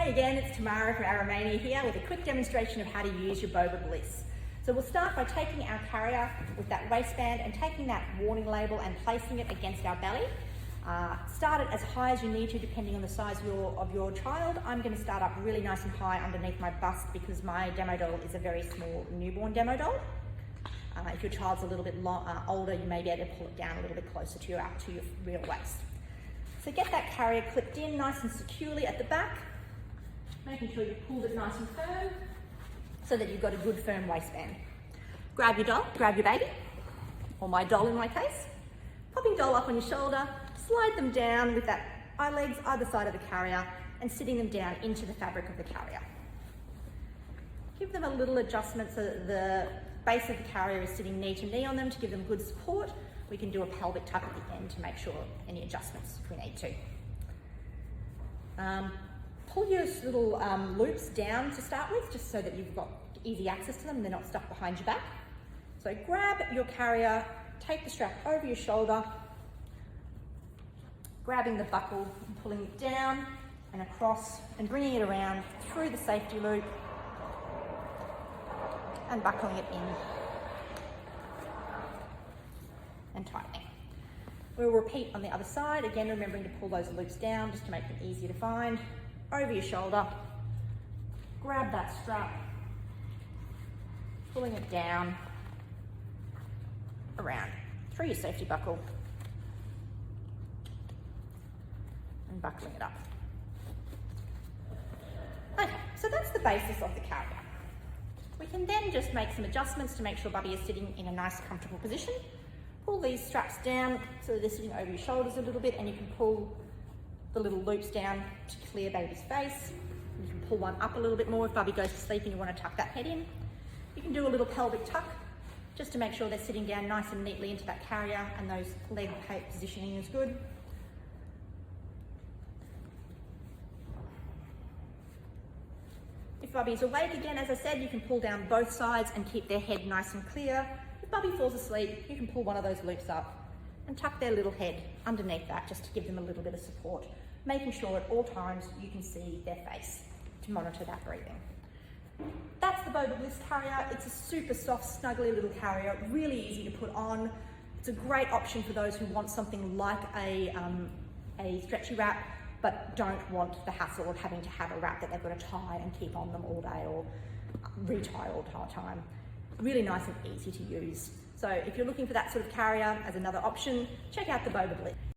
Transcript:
Hey again, it's Tamara from Romania here with a quick demonstration of how to use your boba bliss. So we'll start by taking our carrier with that waistband and taking that warning label and placing it against our belly. Start it as high as you need to depending on the size of your child. I'm going to start up really nice and high underneath my bust because my demo doll is a very small newborn demo doll. If your child's a little bit older, you may be able to pull it down a little bit closer to your real waist. So get that carrier clipped in nice and securely at the back, making sure you've pulled it nice and firm so that you've got a good firm waistband. Grab your doll, grab your baby, or my doll in my case, popping doll up on your shoulder, slide them down with that eye legs either side of the carrier and sitting them down into the fabric of the carrier. Give them a little adjustment so that the base of the carrier is sitting knee to knee on them to give them good support. We can do a pelvic tuck at the end to make sure any adjustments if we need to. Pull your little loops down to start with, just so that you've got easy access to them and they're not stuck behind your back. So grab your carrier, take the strap over your shoulder, grabbing the buckle and pulling it down and across and bringing it around through the safety loop and buckling it in and tightening. We'll repeat on the other side, again remembering to pull those loops down just to make them easier to find. Over your shoulder, grab that strap, pulling it down, around, through your safety buckle, and buckling it up. Okay, so that's the basis of the carrier. We can then just make some adjustments to make sure Bubby is sitting in a nice, comfortable position. Pull these straps down so they're sitting over your shoulders a little bit, and you can pull the little loops down to clear baby's face. You can pull one up a little bit more if Bubby goes to sleep and you want to tuck that head in. You can do a little pelvic tuck just to make sure they're sitting down nice and neatly into that carrier and those leg positioning is good. If Bubby's awake again, as I said, you can pull down both sides and keep their head nice and clear. If Bubby falls asleep, you can pull one of those loops up and tuck their little head underneath that just to give them a little bit of support, making sure at all times you can see their face to monitor that breathing. That's the boba bliss carrier. It's a super soft, snuggly little carrier, really easy to put on. It's a great option for those who want something like a stretchy wrap, but don't want the hassle of having to have a wrap that they've got to tie and keep on them all day or retie all the time. Really nice and easy to use. So if you're looking for that sort of carrier as another option, check out the boba bliss.